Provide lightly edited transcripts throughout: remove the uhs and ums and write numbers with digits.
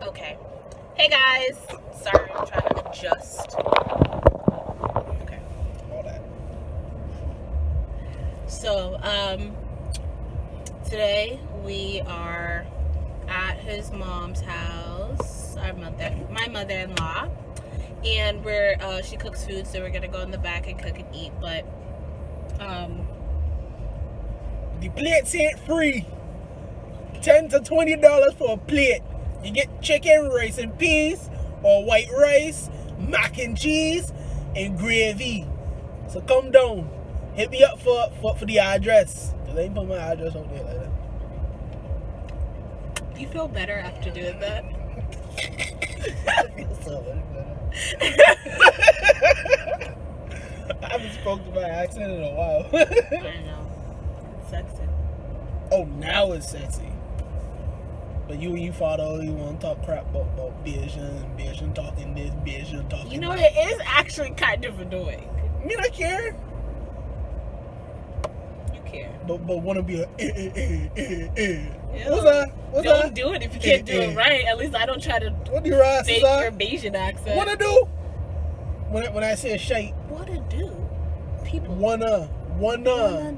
Okay. Hey guys. Sorry, I'm trying to adjust. Okay. All that. So, today we are at his mom's house, my mother-in-law, and she cooks food, so we're gonna go in the back and cook and eat, but, The plates ain't free. $10 to $20 for a plate. You get chicken, rice and peas, or white rice, mac and cheese, and gravy. So come down. Hit me up for the address. Cause I ain't put my address out there like that. do you feel better after doing that? I feel so much better. I haven't spoken to my accent in a while. I know. It's sexy. Oh, now it's sexy. But you father, you want to talk crap about bitch and talking this, bitch and talking You know, that. it is actually kind of annoying. I mean, I care. You care. But want to be a Ew. What's that? Don't do it if you can't do it right. At least I don't try to What do your ass fake is your Bayesian accent. What to do? When I say shite, What to do? People. wanna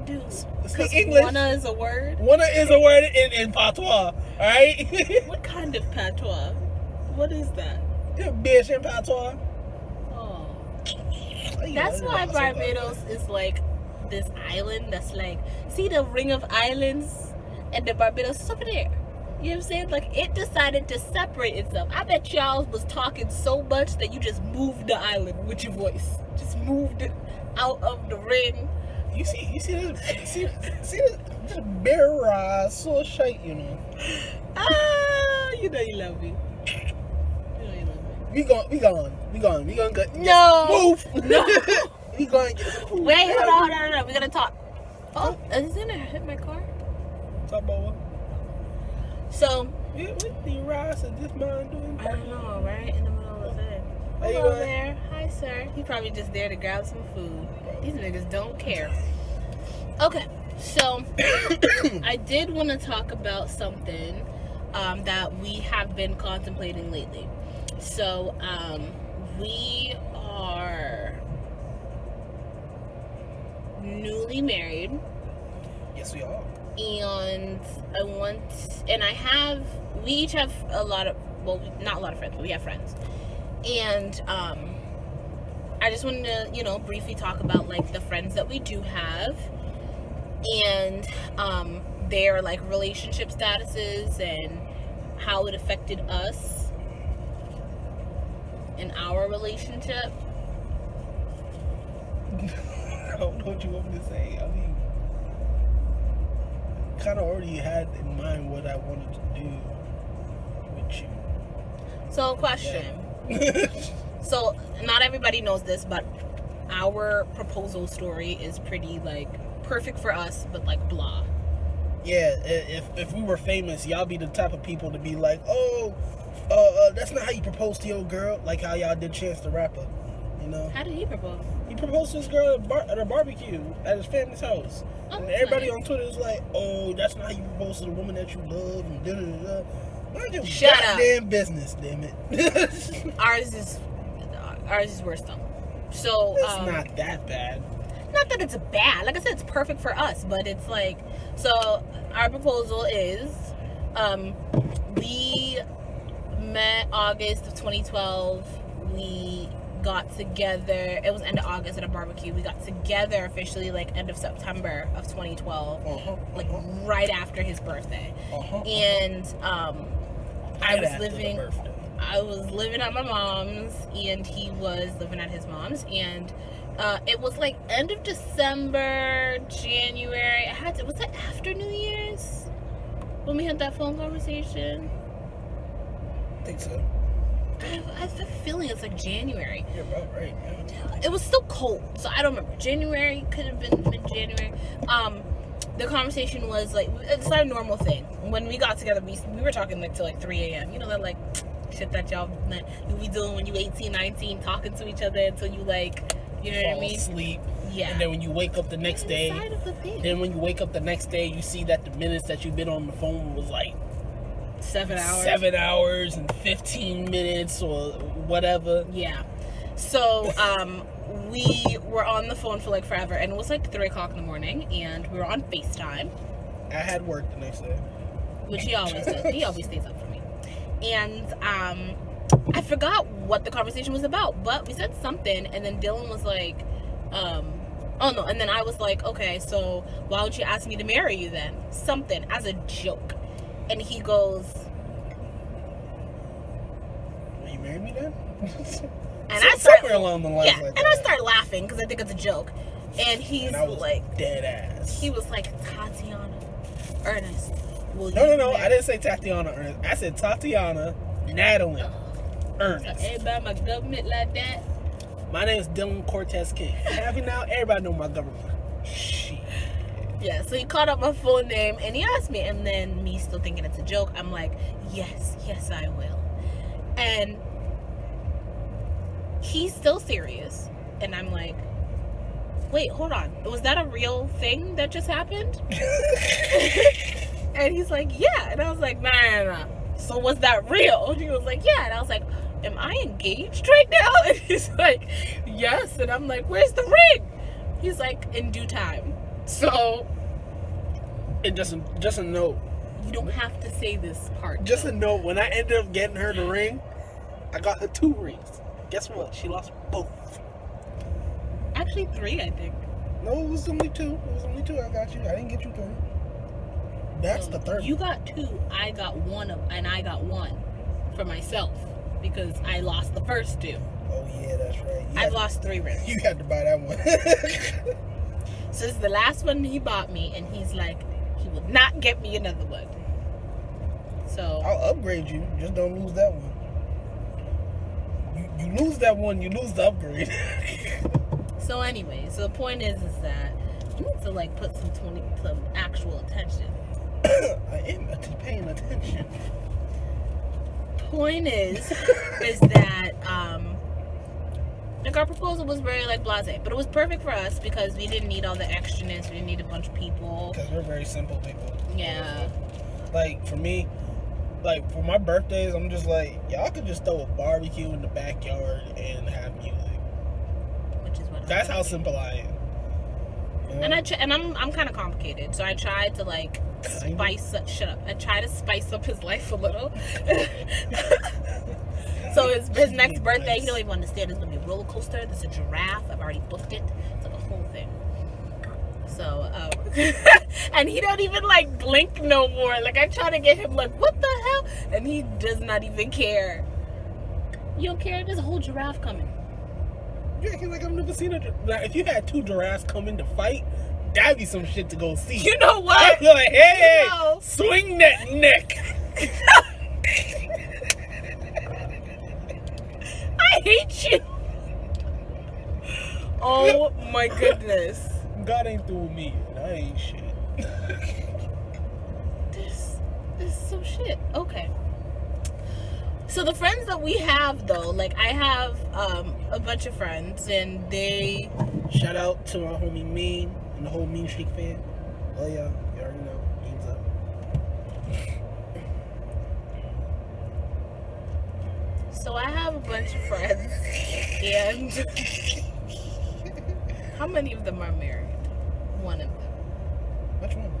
do. speak English. Wanna is a word? Wanna is a word in patois, alright? What kind of patois? What is that? Bitch in patois. Oh. That's why Barbados is like this island that's like, see the ring of islands and the Barbados is over there. You know what I'm saying? Like, it decided to separate itself. I bet y'all was talking so much that you just moved the island with your voice. Just moved it out of the ring. You see this bear so shite, you know. You know you love me. We gone. Get, No. Move. No. We gonna get some food. Wait, hold on. We're gonna talk. Oh, is it gonna hit my car? Talk about what? So, What the Ross and this man doing? I don't know, right? In the middle of the day. How you Hello doing? there. Hi, sir. He probably just there to grab some food. These niggas don't care. Okay, so I did want to talk about something that we have been contemplating lately. So, we are newly married. Yes, we are. And we each have a lot of, well, not a lot of friends, but we have friends. And I just wanted to, briefly talk about like the friends that we do have and their like relationship statuses and how it affected us in our relationship. I don't know what you want me to say. I mean, kind of already had in mind what I wanted to do with you. So, question. So, not everybody knows this, but our proposal story is pretty, like, perfect for us, but, like, blah. Yeah, if we were famous, y'all be the type of people to be like, that's not how you propose to your girl, like how y'all did Chance the Rapper, you know? How did he propose? He proposed to his girl at a barbecue at his family's house. Oh, And that's everybody nice. on Twitter is like, oh, that's not how you propose to the woman that you love, and da-da-da-da. Mind your Shut up. goddamn business, damn it. Ours is worse, though. So, It's not that bad. not that it's bad. Like I said, it's perfect for us, but it's like, so our proposal is, we met August of 2012. We got together. It was end of August at a barbecue. We got together officially like end of September of 2012, like right after his birthday. And I was living at my mom's, and he was living at his mom's, and it was like end of December, January. Was it after New Year's when we had that phone conversation? I think so. I have a feeling it's like January. You're about right, man. It was still cold, so I don't remember. January, could have been mid-January. The conversation was like, it's not a normal thing. When we got together, we were talking like till like 3 a.m. You know, that like shit that you be doing when you 18, 19, talking to each other until you like, you know what I mean? Sleep. Yeah. And then when you wake up the next day, you see that the minutes that you've been on the phone was like 7 hours. 7 hours and 15 minutes or whatever. Yeah. So, we were on the phone for like forever, and it was like 3 o'clock in the morning, and we were on FaceTime. I had work the next day. Which he always does. He always stays up for me. And, I forgot what the conversation was about, but we said something, and then Dylan was like, oh no, and then I was like, okay, so why would you ask me to marry you then? Something, as a joke. And he goes, will you marry me then? and So I started, somewhere along the lines yeah, like and that. I started laughing because I think it's a joke. And he's And I was like, dead ass. he was like, Tatiana, Ernest, will you No, marry-" I didn't say Tatiana Ernest. I said Tatiana Natalie Ernest. So everybody my government like that. My name is Dylan Cortez King. Happy now, everybody know my government. Shit. Yeah, so he called up my full name and he asked me, and then me still thinking it's a joke, I'm like, yes, I will. And he's still serious, and I'm like, wait, hold on, was that a real thing that just happened? And he's like, yeah. And I was like, nah. So was that real? And he was like, yeah. And I was like, am I engaged right now? And he's like, yes. And I'm like, where's the ring? He's like, in due time. So, And just a note. you don't have to say this part. Just though. a note. When I ended up getting her the ring, I got her 2 rings. Guess what? She lost both. Actually 3, I think. No, it was only 2. It was only 2. I got you. I didn't get you 3. That's the third. You got 2, I got 1 and I got 1 for myself because I lost the first 2. Oh yeah, that's right. I've lost 3 rings. You had to buy that one. So this is the last one he bought me, and he's like, he will not get me another one. So I'll upgrade you. Just don't lose that one. You lose that one, you lose the upgrade. so anyway, so the point is that you need to like put some actual attention. I am paying attention. Point is that like our proposal was very like blasé, but it was perfect for us because we didn't need all the extraness. We didn't need a bunch of people. Because we're very simple people. Yeah. Like for me, like for my birthdays, I'm just like, y'all could just throw a barbecue in the backyard and have music. Which is what. That's how simple I am. You know? And I'm kind of complicated, so I tried to like spice up. Shut up! I tried to spice up his life a little. So his next birthday, you don't even understand. There's gonna be a roller coaster. There's a giraffe. I've already booked it. It's like a whole thing. So, and he don't even like blink no more. Like I try to get him like, what the hell? And he does not even care. You don't care? There's a whole giraffe coming. You acting like I've never seen a giraffe. Like, if you had 2 giraffes come in to fight, that'd be some shit to go see. You know what? I'd be like, hey, You know. swing that neck. I hate you. Oh my goodness. God ain't through with me. I ain't shit. This is some shit. Okay. So the friends that we have though, like I have a bunch of friends and they Shout out to my homie Mean and the whole Mean Streak fan. Oh yeah, you already know. Mean's up. so I have a bunch of friends and how many of them are married? One of them. Which one?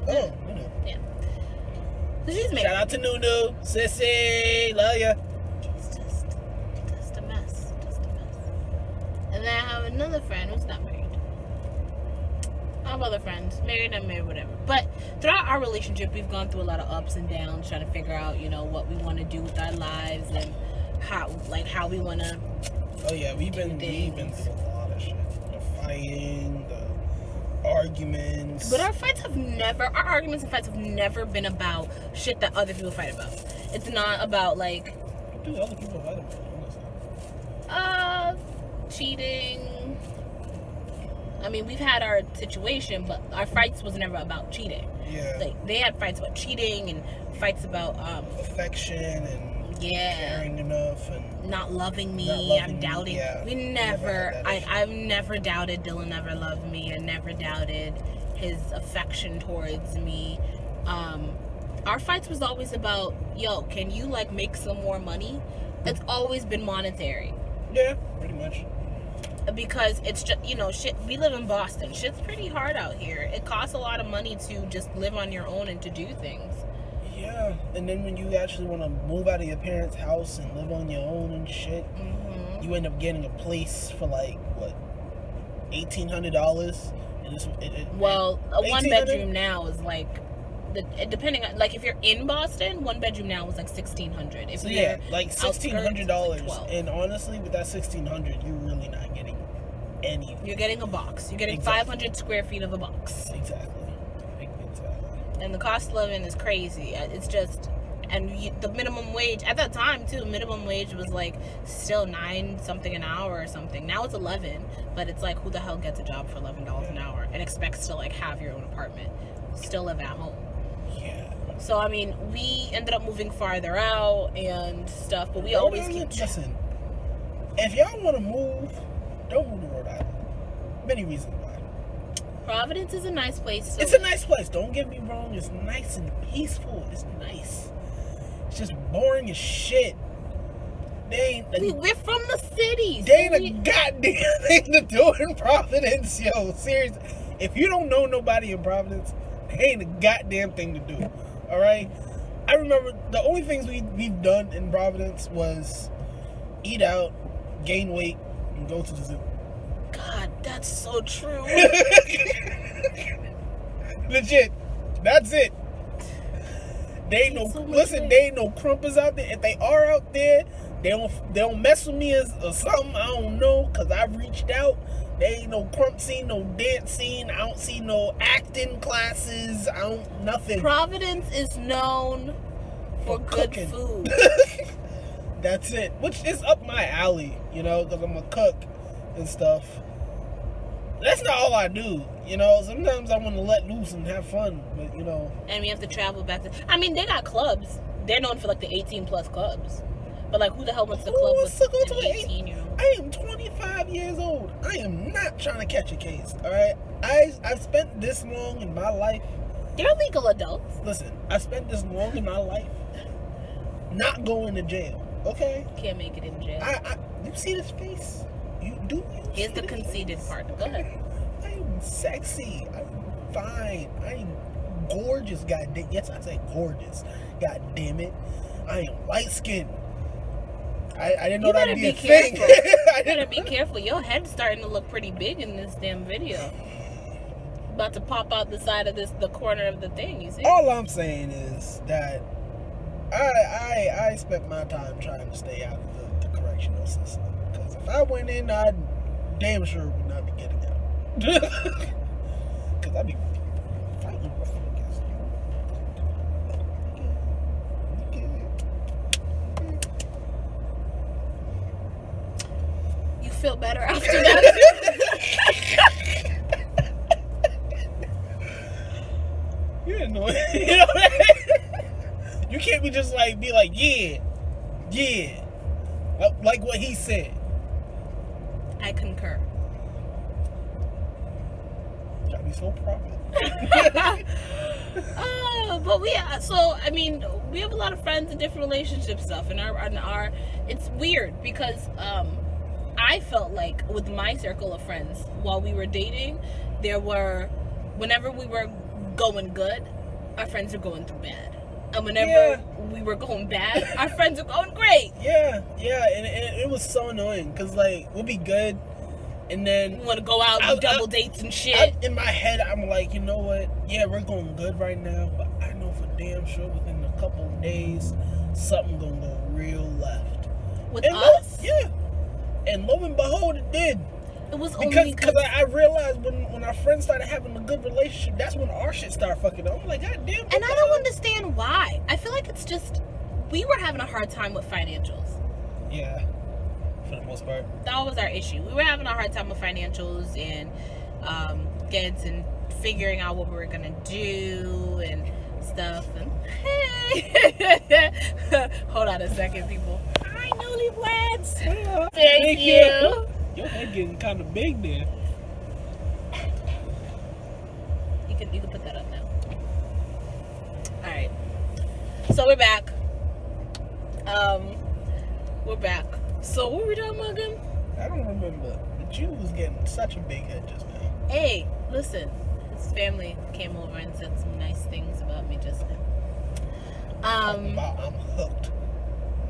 Oh, Nunu. Yeah. So she's married. Shout out to Nunu. Sissy. Love ya. It's just a mess. Just a mess. And then I have another friend who's not married. I have other friends, married, unmarried, whatever. But throughout our relationship, we've gone through a lot of ups and downs, trying to figure out, you know, what we want to do with our lives and how we want to. Oh yeah, we've been through a lot of shit. The fighting, the arguments. But our arguments and fights have never been about shit that other people fight about. It's not about like. What do other people fight about? Cheating. I mean, we've had our situation, but our fights was never about cheating. Yeah. Like they had fights about cheating and fights about affection and caring enough and not loving me. I'm doubting. Yeah. We never. I've never doubted Dylan ever loved me. I never doubted his affection towards me. our fights was always about, yo, can you like make some more money? It's always been monetary. Yeah, pretty much. Because it's just, you know, shit, we live in Boston. Shit's pretty hard out here. It costs a lot of money to just live on your own and to do things. Yeah, and then when you actually want to move out of your parents' house and live on your own and shit, you end up getting a place for like, what, $1,800? Well, a one bedroom now is like, depending on, like, if you're in Boston, one bedroom now is like $1,600. If so yeah, like $1,600. Like and honestly, with that $1,600, you're really not getting any. You're getting a box. You're getting 500 square feet of a box. Exactly. And the cost of living is crazy. It's just, and the minimum wage at that time too. Minimum wage was like still 9 something an hour or something. Now it's 11, but it's like, who the hell gets a job for $11 an hour and expects to like have your own apartment, still live at home? Yeah. So I mean, we ended up moving farther out and stuff, but we always keep. Listen, if y'all want to move, don't move to Rhode Island. Many reasons why. Providence is a nice place. It's a nice place. Don't get me wrong. It's nice and peaceful. It's nice. It's just boring as shit. We're from the cities. They ain't a goddamn thing to do in Providence, yo. Seriously. If you don't know nobody in Providence, they ain't a goddamn thing to do. All right? I remember the only things we've done in Providence was eat out, gain weight, and go to the zoo. God, that's so true. Legit. That's it. They ain't no, listen, they ain't no crumpers out there. If they are out there, they don't mess with me or something. I don't know, because I've reached out. There ain't no crump scene, no dance scene. I don't see no acting classes. Nothing. Providence is known for good cooking. Food. That's it. Which is up my alley, you know, because I'm a cook and stuff. That's not all I do, you know. Sometimes I want to let loose and have fun, but you know. And we have to travel back to. I mean, they got clubs. They're known for like the 18+ clubs. But like, who the hell wants to club with an 18-year-old? I am 25 years old. I am not trying to catch a case. All right, I've spent this long in my life. They're legal adults. Listen, I spent this long in my life not going to jail. Okay. Can't make it in jail. You see this face? You Here's the conceited part. Go ahead. I am sexy. I'm fine. I am gorgeous. Yes, I say gorgeous. God damn it. I am light skinned. I didn't know that'd be a thing. You better be careful. Your head's starting to look pretty big in this damn video. About to pop out the side of the corner of the thing. You see? All I'm saying is that I spent my time trying to stay out of the correctional system. Because if I went in, I damn sure would not be getting out. Because I'd be fighting motherfuckers. You feel better after that? You're annoying. You know what I mean? You can't be like, yeah. Like what he said. I concur. I'd be so proud. But we have a lot of friends and different relationship stuff, and our it's weird because I felt like with my circle of friends while we were dating, whenever we were going good, our friends were going through bad. And whenever we were going bad, our friends were going great. Yeah, and it was so annoying because like we'll be good, and then we want to go out and double dates and shit. In my head, I'm like, you know what? Yeah, we're going good right now, but I know for damn sure within a couple of days, something gonna go real left. With us? Yeah. And lo and behold, it did. It was because I realized when our friends started having a good relationship, that's when our shit started fucking up. I'm like, God damn. And I don't understand why. I feel like it's just we were having a hard time with financials. Yeah, for the most part. That was our issue. We were having a hard time with financials and and figuring out what we were gonna do and stuff. And hey, hold on a second, people. Hi, newlyweds. Thank you. Your head getting kind of big there. You can put that up now. All right. So we're back. We're back. So what were we talking about again? I don't remember. But you was getting such a big head just now. Hey, listen. His family came over and said some nice things about me just now. I'm hooked.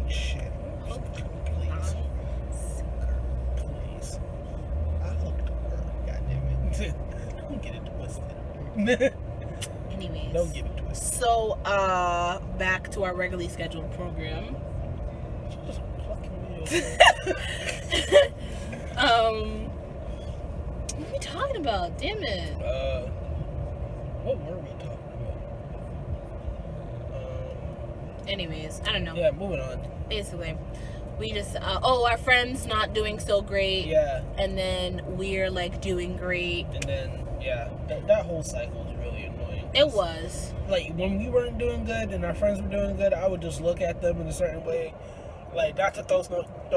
Shit. Hooked. Please. Please. I hooked her. God damn it. Don't get it twisted. Anyways. Don't get it twisted. So, back to our regularly scheduled program. Just fucking me What are we talking about? Damn it. What were we talking about? Anyways, I don't know. Yeah, moving on. Basically, we just our friend's not doing so great. Yeah. And then we're like doing great. And then that whole cycle was really annoying. It was. Like when we weren't doing good and our friends were doing good, I would just look at them in a certain way. Like not to throw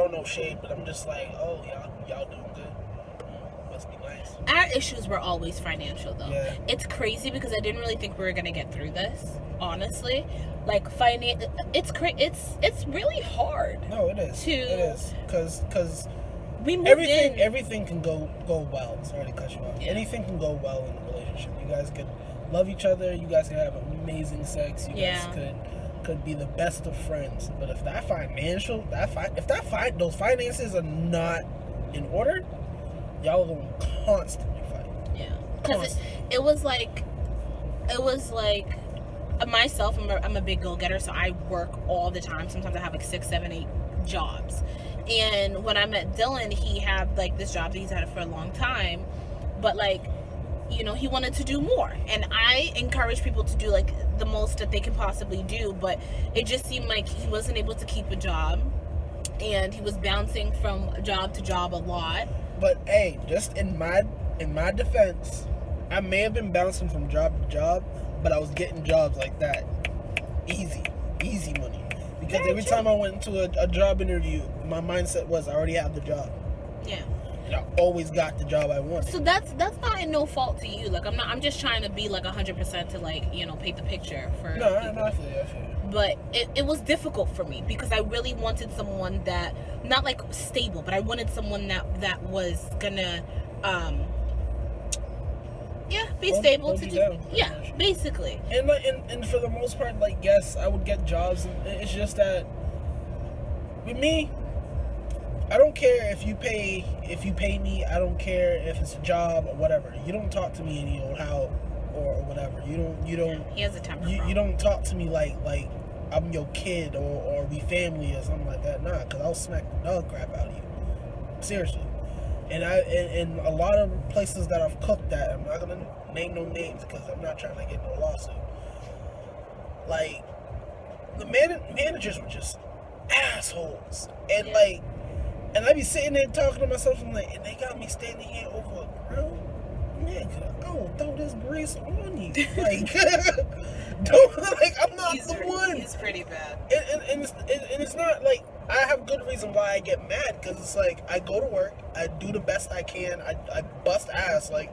no shade, but I'm just like, oh y'all doing good. Must be nice. Our issues were always financial though. Yeah. It's crazy because I didn't really think we were gonna get through this. Honestly, like it's really hard. No, it is. It is because we moved everything can go well. Sorry to cut you off. Yeah. Anything can go well in a relationship. You guys could love each other. You guys could have amazing sex. You guys could be the best of friends. But if those finances are not in order, y'all are gonna constantly fight. Yeah, because it was like myself. I'm a big go-getter, so I work all the time. Sometimes I have like 6, 7, 8 jobs. And when I met Dylan, he had like this job that he's had for a long time, but like, you know, he wanted to do more. And I encourage people to do like the most that they can possibly do, but it just seemed like he wasn't able to keep a job, and he was bouncing from job to job a lot. But hey, just in my defense, I may have been bouncing from job to job, but I was getting jobs like that. Easy money. Because every time I went into a job interview, my mindset was I already have the job. Yeah. And I always got the job I wanted. So that's not in no fault to you. Like I'm just trying to be like 100% to like, you know, paint the picture for No, people. I feel you. But it was difficult for me because I really wanted someone that, not like stable, but I wanted someone that was gonna be stable to do. Yeah, basically. And for the most part, like, yes, I would get jobs. And it's just that with me, I don't care if you pay me. I don't care if it's a job or whatever. You don't talk to me any old how or whatever. You don't. He has a temper. You don't talk to me like I'm your kid or we family or something like that. Nah, because I'll smack the dog crap out of you. Seriously. And in a lot of places that I've cooked at, I'm not gonna name no names because I'm not trying to get no lawsuit. Like, the managers were just assholes, and and I be sitting there talking to myself, and like, and they got me standing here over a grill. Nigga, I will throw this grease on you. Like, I'm not the one. He's pretty bad. And it's not like I have good reason why I get mad, because it's like I go to work, I do the best I can, I bust ass. Like,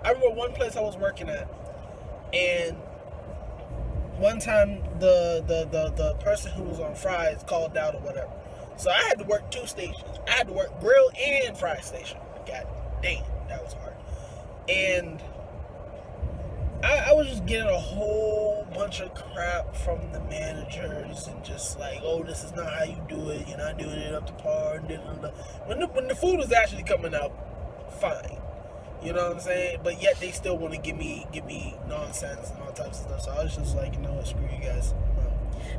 I remember one place I was working at, and one time the person who was on fries called out or whatever, so I had to work 2 stations. I had to work grill and fry station. God damn, that was hard. And I was just getting a whole bunch of crap from the managers, and just like, oh, this is not how you do it. You're not doing it up to par. When the food was actually coming out fine, you know what I'm saying? But yet they still want to give me nonsense and all types of stuff. So I was just like, you know what, screw you guys.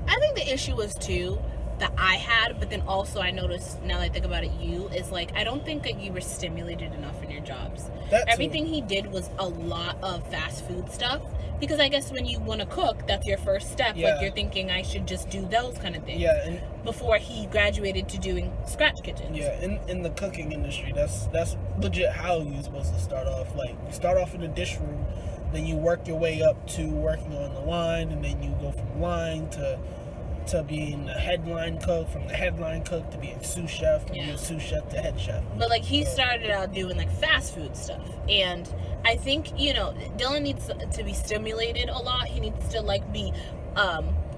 I think the issue was too that I had, but then also I noticed, now that I think about it, is like, I don't think that you were stimulated enough in your jobs. Everything he did was a lot of fast food stuff, because I guess when you want to cook, that's your first step. Yeah. Like, you're thinking I should just do those kind of things. Yeah, and before he graduated to doing scratch kitchens. Yeah, in the cooking industry, that's legit how you're supposed to start off. Like, you start off in the dish room, then you work your way up to working on the line, and then you go from line to being a headline cook, from the headline cook to being sous chef, from being sous chef to head chef. But like, he started out doing like fast food stuff, and I think, you know, Dylan needs to be stimulated a lot. He needs to like be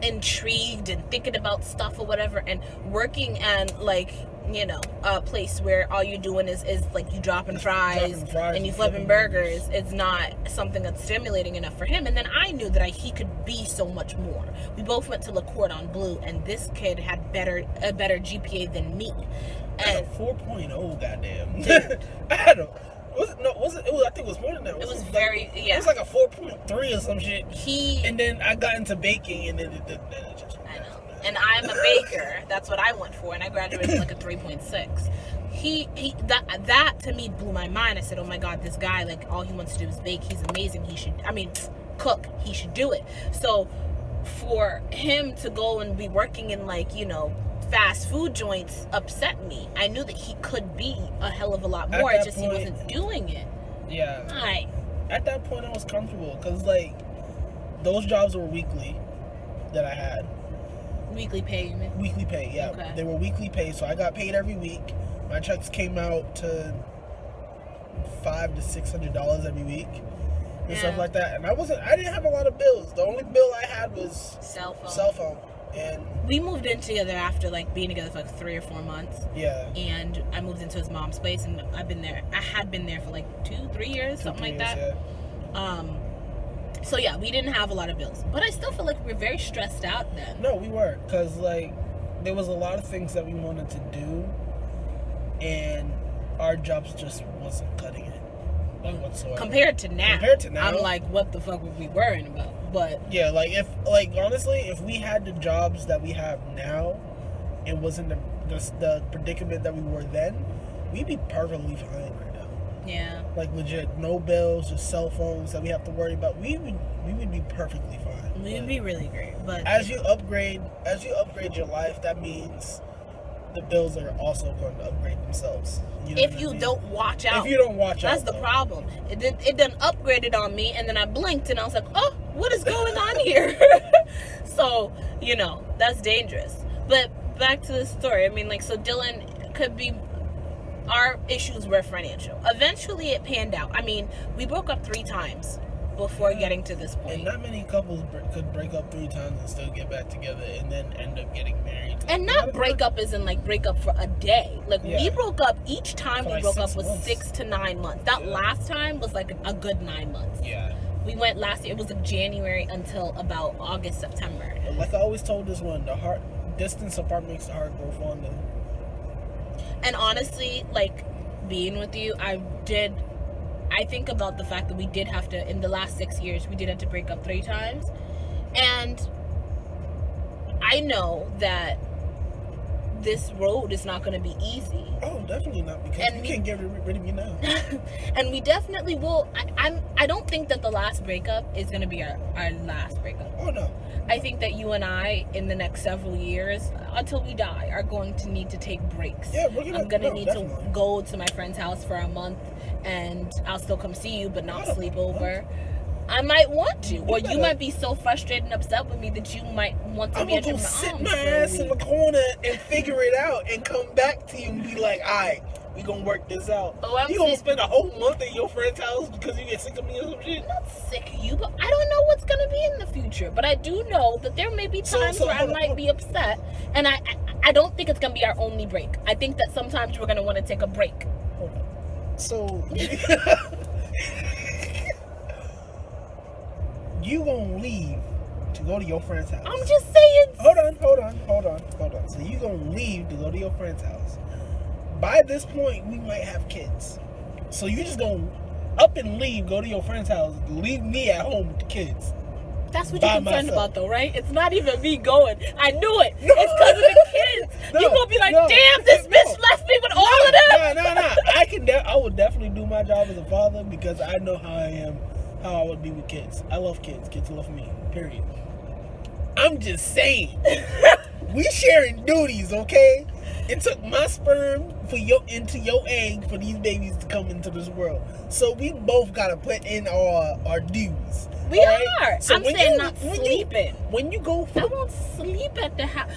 intrigued and thinking about stuff or whatever, and working and like, you know, a place where all you're doing is like you dropping fries and you flipping burgers, it's not something that's stimulating enough for him. And then I knew that he could be so much more. We both went to La Cordon Bleu, and this kid had a better GPA than me. And 4.0, goddamn. I had a I think it was more than that. It was very, yeah. It was like a 4.3 or some shit. And then I got into baking, and then it just. I know. And I'm a baker. That's what I went for, and I graduated with like a 3.6. That to me blew my mind. I said, oh my God, this guy, like, all he wants to do is bake. He's amazing. Cook. He should do it. So for him to go and be working in, like, you know, fast food joints upset me. I knew that he could be a hell of a lot more. It's just he wasn't doing it. Yeah. At that point, I was comfortable because, like, those jobs were weekly that I had. Weekly pay, you mean? Weekly pay, yeah. Okay. They were weekly pay, so I got paid every week. My checks came out to $500 to $600 every week and stuff like that. And I didn't have a lot of bills. The only bill I had was cell phone. And we moved in together after like being together for like 3 or 4 months. Yeah. And I moved into his mom's place, and I had been there for like 2-3 years, something like that. Yeah. So yeah, we didn't have a lot of bills, but I still feel like we were very stressed out then. No, we weren't, because like there was a lot of things that we wanted to do, and our jobs just wasn't cutting it whatsoever. Compared to now, I'm like, what the fuck were we worrying about? But yeah, honestly, if we had the jobs that we have now, and wasn't the predicament that we were then, we'd be perfectly fine right now. Yeah. Like legit, no bills, just cell phones that we have to worry about. We would be perfectly fine. We would be really great. But as you upgrade your life, that means the bills are also going to upgrade themselves. You know if you don't watch out. If you don't watch out. That's the problem. It done upgraded on me, and then I blinked and I was like, oh, what is going on here? So, you know, that's dangerous. But back to the story. I mean, like, so Dylan could be, our issues were financial. Eventually it panned out. I mean, we broke up 3 times before getting to this point. And not many couples could break up 3 times and still get back together and then end up getting married. And not break up as in like break up for a day. Like we broke up, each time we broke up was 6 to 9 months. That last time was like a good 9 months. Yeah. We went last year, it was January until about August, September. Like I always told this one, distance apart makes the heart grow fonder. And honestly, like, being with you, I think about the fact that we did have to, in the last 6 years, we did have to break up 3 times. And I know that this road is not going to be easy. Oh, definitely not, because you can't get rid of me now. And we definitely will. I don't think that the last breakup is going to be our last breakup. Oh, no. I think that you and I, in the next several years, until we die, are going to need to take breaks. Yeah, I'm going to need to go to my friend's house for a month, and I'll still come see you, but not sleep over. I might want to, or you might be so frustrated and upset with me that you might want to be in my arms. I'm gonna go sit my ass in the corner and figure it out, and come back to you and be like, all right, we gonna work this out. You gonna spend a whole month at your friend's house because you get sick of me or some shit? I'm not sick of you, but I don't know what's gonna be in the future. But I do know that there may be times where I might be upset, and I don't think it's gonna be our only break. I think that sometimes we're gonna want to take a break. Hold on. So you gonna leave to go to your friend's house? I'm just saying. Hold on. So you gonna leave to go to your friend's house. By this point, we might have kids. So you just gonna up and leave, go to your friend's house, leave me at home with the kids. That's what you're concerned about, though, right? It's not even me going. I knew it. No. It's because of the kids. You're gonna be like, damn, this bitch left me with all of them. No. I would definitely do my job as a father, because I know how I am. How I would be with kids. I love kids. Kids love me. Period. I'm just saying. We sharing duties, okay? It took my sperm into your egg for these babies to come into this world. So we both gotta put in our dues. We are. So I'm saying not sleeping. When you go, I won't sleep at the house.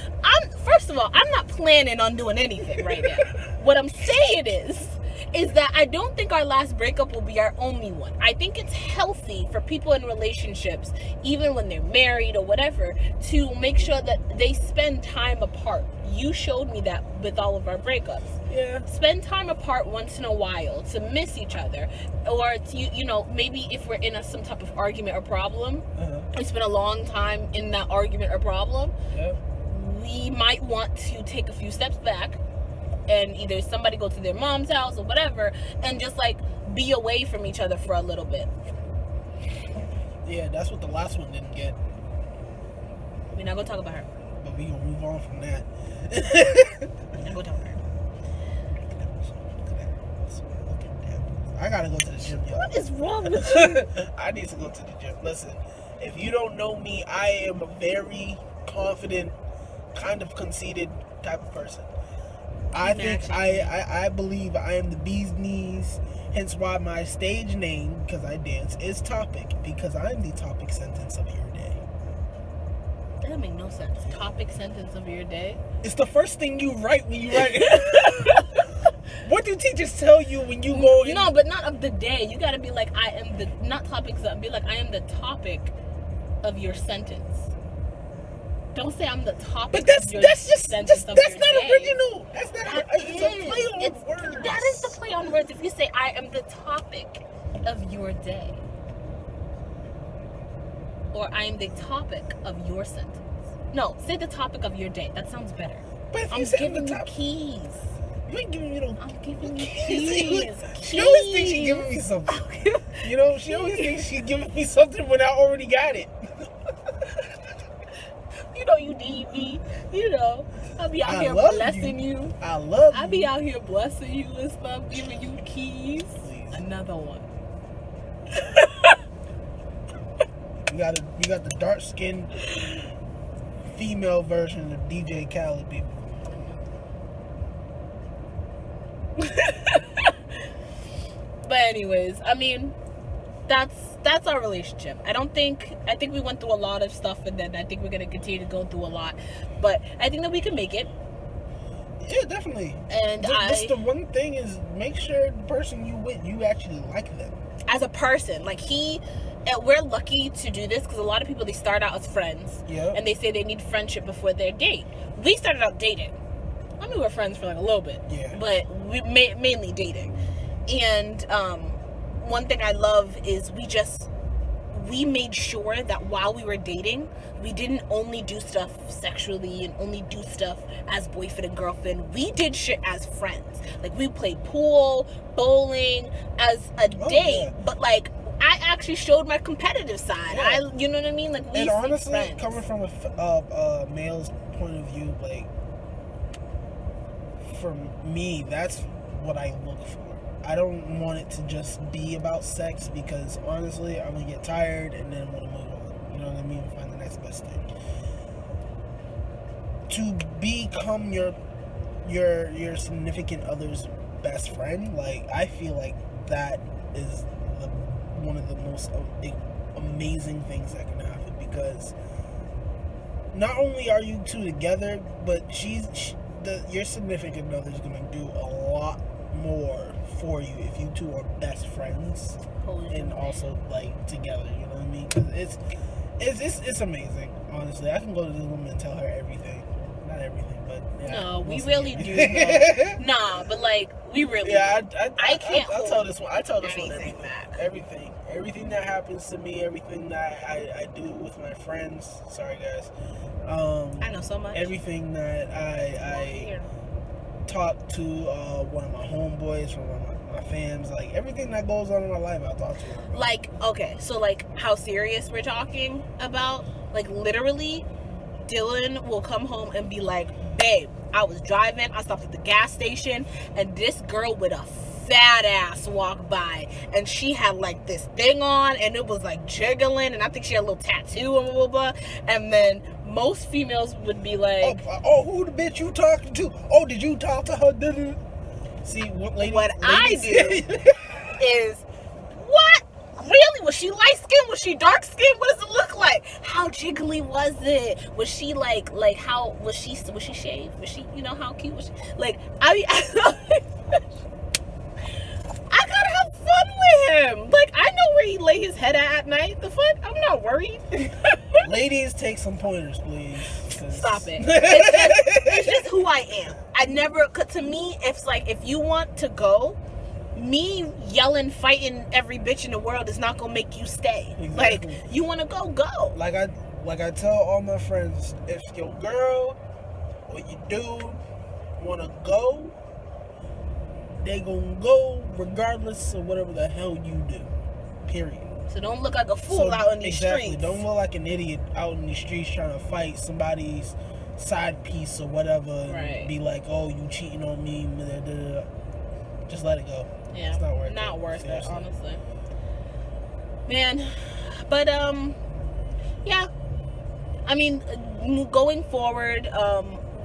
First of all, I'm not planning on doing anything right now. What I'm saying is, is that I don't think our last breakup will be our only one. I think it's healthy for people in relationships, even when they're married or whatever, to make sure that they spend time apart. You showed me that with all of our breakups. Yeah. Spend time apart once in a while to miss each other, or to, maybe if we're in some type of argument or problem, it's been a long time in that argument or problem. Yeah. We might want to take a few steps back and either somebody go to their mom's house or whatever and just like be away from each other for a little bit. Yeah, that's what the last one didn't get. We're not gonna talk about her. But we gonna move on from that. We're not gonna talk about her. I gotta go to the gym, y'all. What is wrong with you? I need to go to the gym. Listen, if you don't know me, I am a very confident, kind of conceited type of person. I think I believe I am the bee's knees, hence why my stage name, because I dance, is Topic, because I'm the topic sentence of your day. That doesn't make no sense. Topic sentence of your day? It's the first thing you write when you write it. What do teachers tell you when you go in? No, but not of the day. You gotta be like, I am the, not topics up, be like, I am the topic of your sentence. Don't say I'm the topic of your sentence of that's your not day. original. That's not it's a play on words. That is the play on words. If you say, I am the topic of your day. Or I am the topic of your sentence. No, say the topic of your day. That sounds better. But if I'm you say giving you keys. You ain't giving me no. I'm giving you keys. She always thinks she's giving me something. She always thinks she's giving me something when I already got it. You need me. I'll be out here blessing you. I love you. I'll be out here blessing you and stuff, giving you keys. Please. Another one. You got the dark skinned female version of DJ Khaled, people. But anyways, I mean, that's our relationship. I think we went through a lot of stuff, and then I think we're gonna continue to go through a lot. But I think that we can make it. Yeah, definitely. And that's the one thing is make sure the person you with, you actually like them as a person. Like we're lucky to do this because a lot of people, they start out as friends, and they say they need friendship before their date. We started out dating. I mean, we were friends for like a little bit, but we mainly dating. And one thing I love is we made sure that while we were dating, we didn't only do stuff sexually and only do stuff as boyfriend and girlfriend. We did shit as friends. Like, we played pool, bowling as a date, but like, I actually showed my competitive side. You know what I mean? Like, we and honestly, friends. Coming from a male's point of view, like, for me, that's what I look for. I don't want it to just be about sex because honestly, I'm gonna get tired and then want to move on. You know what I mean? Find the next best thing. To become your significant other's best friend, like, I feel like that is one of the most amazing things that can happen, because not only are you two together, but your significant other is gonna do a lot more for you if you two are best friends and also like together. You know what I mean? Because it's amazing. Honestly, I can go to this woman and tell her everything. Not everything, but no, we really do. Nah, but like we really. Yeah, do. I can't. I tell this one everything. Everything that happens to me, everything that I do with my friends. Sorry, guys. I know so much. Everything that I talk to one of my homeboys from one of my fams, like everything that goes on in my life, I talk to her about. Like, okay, so like how serious we're talking about? Like, literally, Dylan will come home and be like, babe, I was driving, I stopped at the gas station, and this girl with a fat ass walked by, and she had like this thing on, and it was like jiggling, and I think she had a little tattoo and blah blah blah. And then most females would be like, oh, who the bitch you talking to? Oh, did you talk to her? See, what I do is, what? Really? Was she light skinned? Was she dark skinned? What does it look like? How jiggly was it? Was she like how was she shaved? Was she, how cute was she? Like, him. Like, I know where he lay his head at night. The fuck? I'm not worried. Ladies, take some pointers, please. Stop it. It's just who I am. I never, to me, it's like, if you want to go, me yelling, fighting every bitch in the world is not gonna make you stay. Exactly. Like, you want to go. Like I tell all my friends, if your girl or your dude want to go, they gonna go regardless of whatever the hell you do. Period. So don't look like a fool out in these exactly. streets. Don't look like an idiot out in the streets trying to fight somebody's side piece or whatever. Right. And be like, oh, you cheating on me. Blah, blah, blah. Just let it go. Yeah. It's not worth it. Not worth it, Seriously. honestly. Man. But, yeah. I mean, going forward,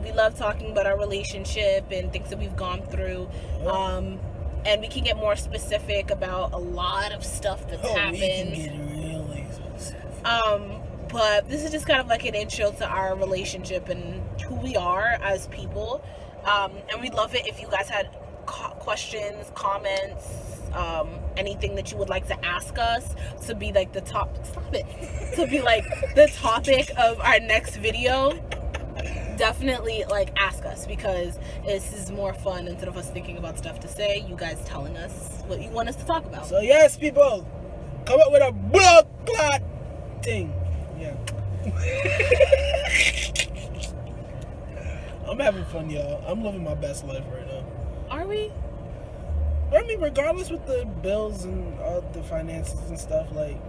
we love talking about our relationship and things that we've gone through. And we can get more specific about a lot of stuff that's happened. We can get really specific. But this is just kind of like an intro to our relationship and who we are as people. And we'd love it if you guys had questions, comments, anything that you would like to ask us to be like the to be like the topic of our next video. Definitely like ask us, because this is more fun. Instead of us thinking about stuff to say, you guys telling us what you want us to talk about. So yes, people, come up with a blood clot thing. Yeah. I'm having fun, y'all. I'm living my best life right now. Are we? I mean, regardless with the bills and all the finances and stuff, like,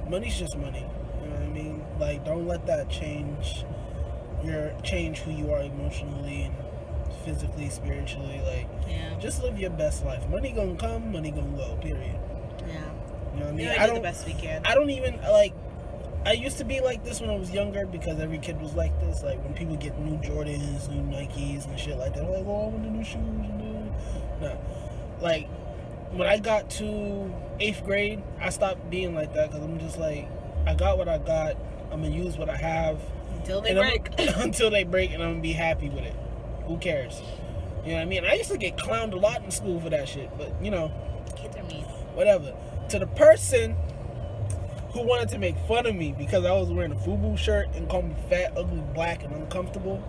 money's just money. You know what I mean? Like, don't let that change who you are emotionally and physically, spiritually. Like, Yeah. just live your best life. Money gonna come, money gonna go, period. Yeah. You know what I mean? I do the best we can. I don't even, like, I used to be like this when I was younger because every kid was like this. Like, when people get new Jordans, new Nikes and shit like that, like, oh, I want the new shoes. No. Like, when I got to 8th grade, I stopped being like that because I'm just like, I got what I got. I'm going to use what I have. Until they break. Until they break, and I'm going to be happy with it. Who cares? You know what I mean? I used to get clowned a lot in school for that shit, but, you know, Kids are mean. whatever. To the person who wanted to make fun of me because I was wearing a FUBU shirt and called me fat, ugly, black, and uncomfortable.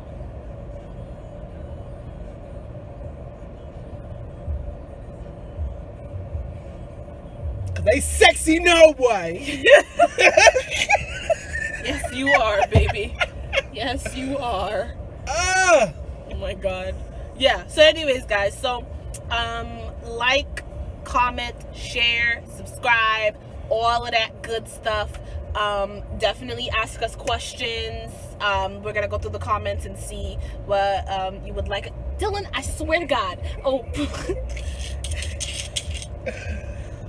Cause they sexy now, boy. Yes, you are, baby. Yes, you are. Ah! Oh my god. Yeah. So, anyways, guys. So, like, comment, share, subscribe, all of that good stuff. Definitely ask us questions. We're gonna go through the comments and see what you would like. Dylan, I swear to God. Oh.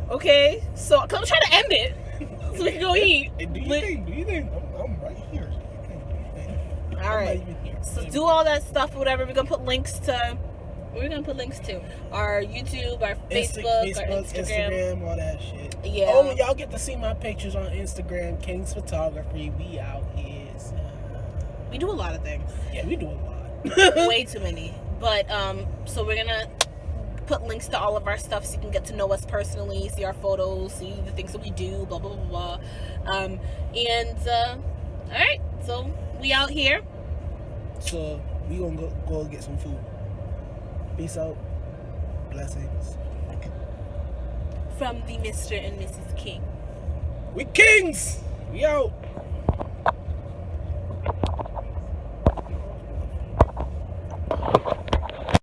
Okay. So, I'm trying to end it so we can go eat. Hey, do you think? I'm right here. All right. So do all that stuff, whatever. We're gonna put links to. We're gonna put links to our YouTube, our Facebook, our Instagram, all that shit. Yeah. Oh, y'all get to see my pictures on Instagram, King's Photography. We out here. So. We do a lot of things. Yeah, we do a lot. Way too many. But so we're gonna put links to all of our stuff so you can get to know us personally, see our photos, see the things that we do, blah blah blah blah. All right. So we out here. So we gonna go get some food. Peace out. Blessings. From the Mr. and Mrs. King. We kings. We out.